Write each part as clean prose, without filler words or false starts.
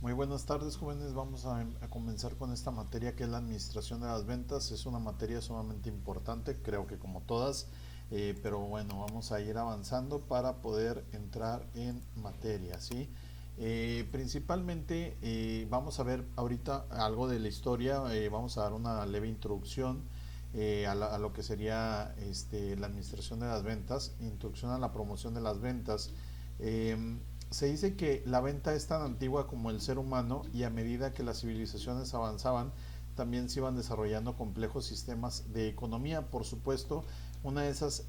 Muy buenas tardes, jóvenes. Vamos a comenzar con esta materia que es la administración de las ventas. Es una materia sumamente importante, creo que como todas, pero bueno, vamos a ir avanzando para poder entrar en materia, ¿sí? Principalmente vamos a ver ahorita algo de la historia, vamos a dar una leve introducción a lo que sería la administración de las ventas, introducción a la promoción de las ventas. Eh, Se dice que la venta es tan antigua como el ser humano y a medida que las civilizaciones avanzaban, también se iban desarrollando complejos sistemas de economía. Por supuesto, una de esas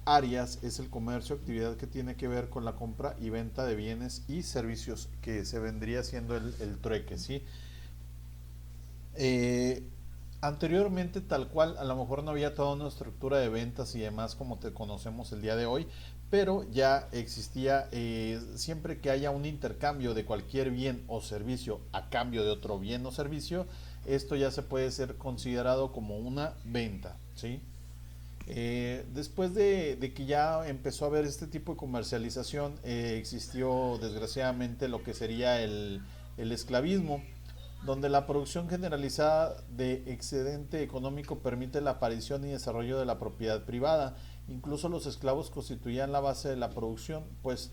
áreas es el comercio, actividad que tiene que ver con la compra y venta de bienes y servicios, que se vendría siendo el trueque, ¿sí? Eh, Anteriormente, tal cual, a lo mejor no había toda una estructura de ventas y demás como te conocemos el día de hoy, pero ya existía, siempre que haya un intercambio de cualquier bien o servicio a cambio de otro bien o servicio, esto ya se puede ser considerado como una venta, ¿sí? Después de que ya empezó a haber este tipo de comercialización, existió desgraciadamente lo que sería el esclavismo, donde la producción generalizada de excedente económico permite la aparición y desarrollo de la propiedad privada. Incluso los esclavos constituían la base de la producción, pues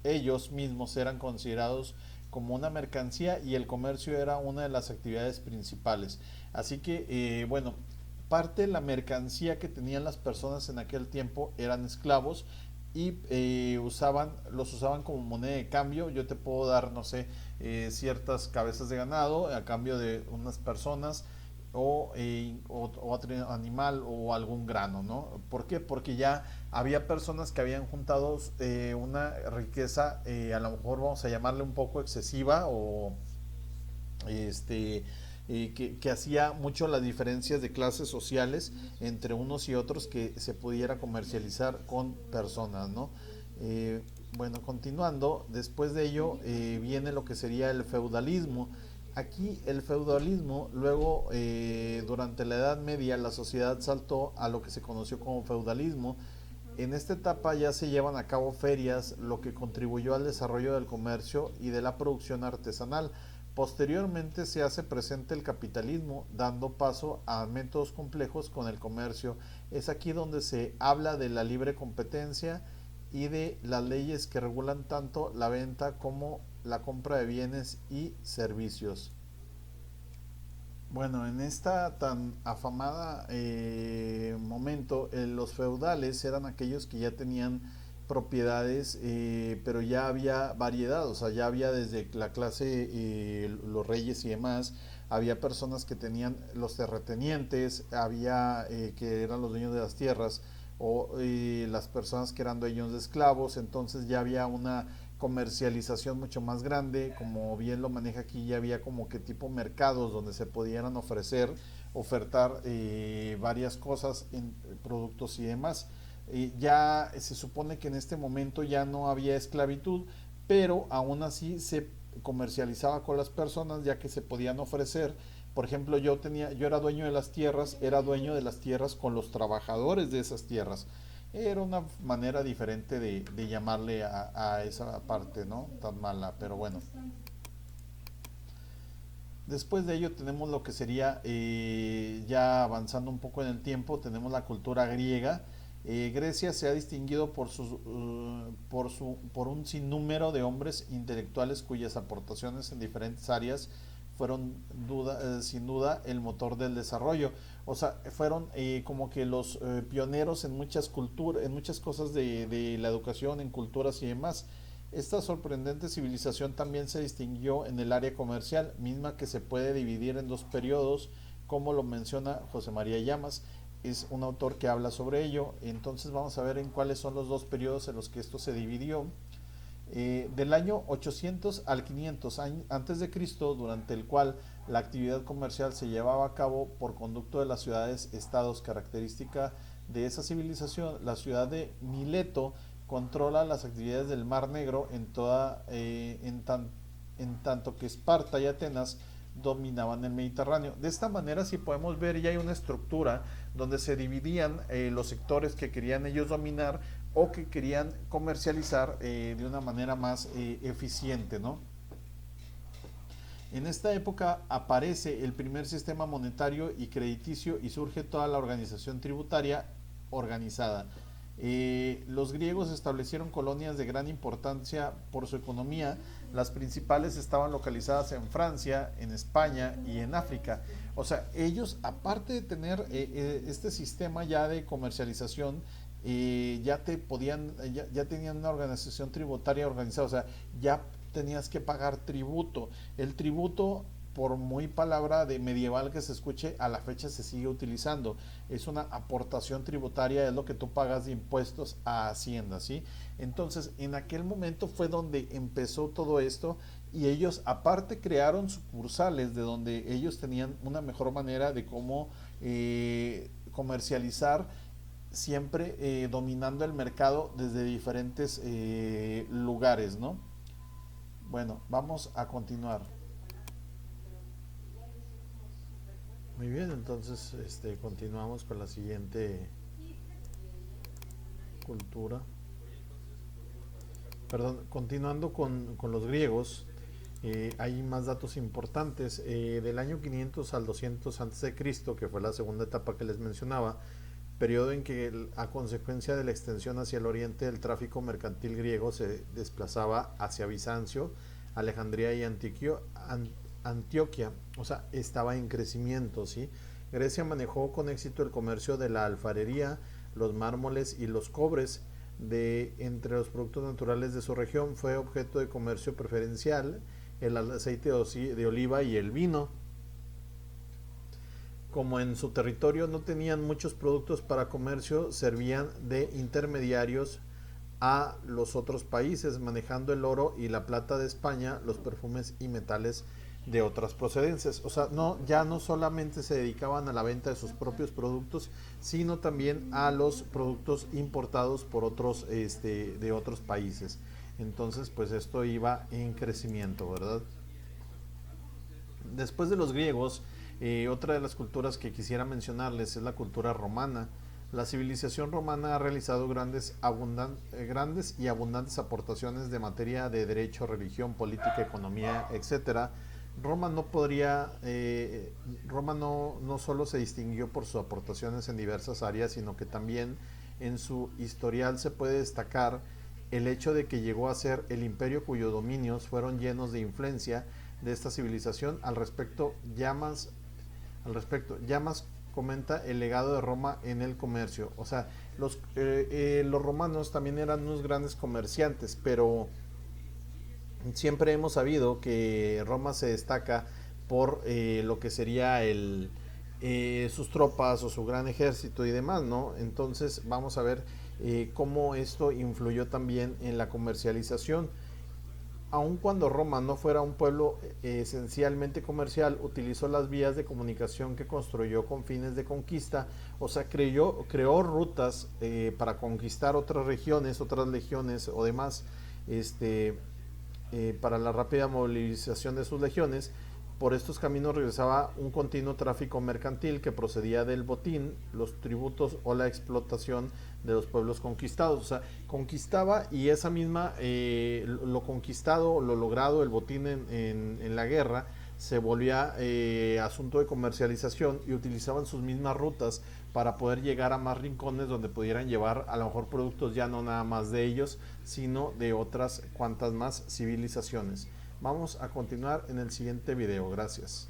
ellos mismos eran considerados como una mercancía y el comercio era una de las actividades principales. Así que, bueno, parte de la mercancía que tenían las personas en aquel tiempo eran esclavos y los usaban como moneda de cambio. Yo te puedo dar, no sé, ciertas cabezas de ganado a cambio de unas personas o otro animal o algún grano, ¿no? ¿Por qué? Porque ya había personas que habían juntado una riqueza, a lo mejor vamos a llamarle un poco excesiva o este, que hacía mucho las diferencias de clases sociales entre unos y otros que se pudiera comercializar con personas, ¿no? Eh, bueno, continuando, después de ello viene lo que sería el feudalismo. Aquí el feudalismo, luego durante la Edad Media la sociedad saltó a lo que se conoció como feudalismo. En esta etapa ya se llevan a cabo ferias, lo que contribuyó al desarrollo del comercio y de la producción artesanal. Posteriormente se hace presente el capitalismo, dando paso a métodos complejos con el comercio. Es aquí donde se habla de la libre competencia y de las leyes que regulan tanto la venta como la compra de bienes y servicios. Bueno, en esta tan afamada momento, los feudales eran aquellos que ya tenían propiedades, pero ya había variedad, o sea, ya había desde la clase, los reyes y demás, había personas que tenían los terratenientes, había que eran los dueños de las tierras, o las personas que eran dueños de esclavos, entonces ya había una comercialización mucho más grande, como bien lo maneja aquí, ya había como que tipo mercados donde se pudieran ofertar varias cosas en productos y demás. Ya se supone que en este momento ya no había esclavitud, pero aún así se comercializaba con las personas ya que se podían ofrecer. Por ejemplo, yo era dueño de las tierras, era dueño de las tierras con los trabajadores de esas tierras. Era una manera diferente de llamarle a esa parte, ¿no? Tan mala, pero bueno. Después de ello tenemos lo que sería, ya avanzando un poco en el tiempo, tenemos la cultura griega. Grecia se ha distinguido por un sinnúmero de hombres intelectuales cuyas aportaciones en diferentes áreas fueron sin duda el motor del desarrollo. O sea, fueron como que los pioneros en muchas culturas, en muchas cosas de la educación, en culturas y demás. Esta sorprendente civilización también se distinguió en el área comercial, misma que se puede dividir en dos periodos, como lo menciona José María Llamas. Es un autor que habla sobre ello. Entonces vamos a ver en cuáles son los dos periodos en los que esto se dividió. Del año 800 al 500 antes de Cristo, durante el cual la actividad comercial se llevaba a cabo por conducto de las ciudades-estados, característica de esa civilización. La ciudad de Mileto controla las actividades del Mar Negro en tanto que Esparta y Atenas dominaban el Mediterráneo. De esta manera, si podemos ver, ya hay una estructura donde se dividían los sectores que querían ellos dominar o que querían comercializar de una manera más eficiente, ¿no? En esta época aparece el primer sistema monetario y crediticio y surge toda la organización tributaria organizada. Los griegos establecieron colonias de gran importancia por su economía. Las principales estaban localizadas en Francia, en España y en África. O sea, ellos, aparte de tener este sistema ya de comercialización, ya te podían, ya tenían una organización tributaria organizada. O sea, ya tenías que pagar tributo. El tributo, por muy palabra de medieval que se escuche, a la fecha se sigue utilizando. Es una aportación tributaria, es lo que tú pagas de impuestos a Hacienda, ¿sí? Entonces, en aquel momento fue donde empezó todo esto y ellos aparte crearon sucursales de donde ellos tenían una mejor manera de cómo comercializar, siempre dominando el mercado desde diferentes lugares, ¿no? Bueno, vamos a continuar. Muy bien, entonces continuamos con la siguiente cultura. Perdón, continuando con los griegos, hay más datos importantes. Del año 500 al 200 a.C., que fue la segunda etapa que les mencionaba, periodo en que a consecuencia de la extensión hacia el oriente el tráfico mercantil griego se desplazaba hacia Bizancio, Alejandría y Antioquia, o sea, estaba en crecimiento, ¿sí? Grecia manejó con éxito el comercio de la alfarería, los mármoles y los cobres. De entre los productos naturales de su región fue objeto de comercio preferencial el aceite de oliva y el vino. Como en su territorio no tenían muchos productos para comercio, servían de intermediarios a los otros países, manejando el oro y la plata de España, los perfumes y metales de otras procedencias. O sea, no, ya no solamente se dedicaban a la venta de sus propios productos, sino también a los productos importados por otros, de otros países. Entonces, pues esto iba en crecimiento, ¿verdad? Después de los griegos, otra de las culturas que quisiera mencionarles es la cultura romana. La civilización romana ha realizado grandes y abundantes aportaciones de materia de derecho, religión, política, economía, etcétera. Roma no solo se distinguió por sus aportaciones en diversas áreas, sino que también en su historial se puede destacar el hecho de que llegó a ser el imperio cuyos dominios fueron llenos de influencia de esta civilización. Llamas comenta el legado de Roma en el comercio. O sea, los romanos también eran unos grandes comerciantes, pero siempre hemos sabido que Roma se destaca por lo que sería sus tropas o su gran ejército y demás, ¿no? Entonces vamos a ver cómo esto influyó también en la comercialización. Aun cuando Roma no fuera un pueblo esencialmente comercial, utilizó las vías de comunicación que construyó con fines de conquista. O sea, creó rutas para conquistar otras regiones, otras legiones o demás, este, para la rápida movilización de sus legiones. Por estos caminos regresaba un continuo tráfico mercantil que procedía del botín, los tributos o la explotación de los pueblos conquistados. O sea, conquistaba y esa misma, lo conquistado, lo logrado, el botín en la guerra, se volvía asunto de comercialización y utilizaban sus mismas rutas para poder llegar a más rincones donde pudieran llevar a lo mejor productos ya no nada más de ellos, sino de otras cuantas más civilizaciones. Vamos a continuar en el siguiente video. Gracias.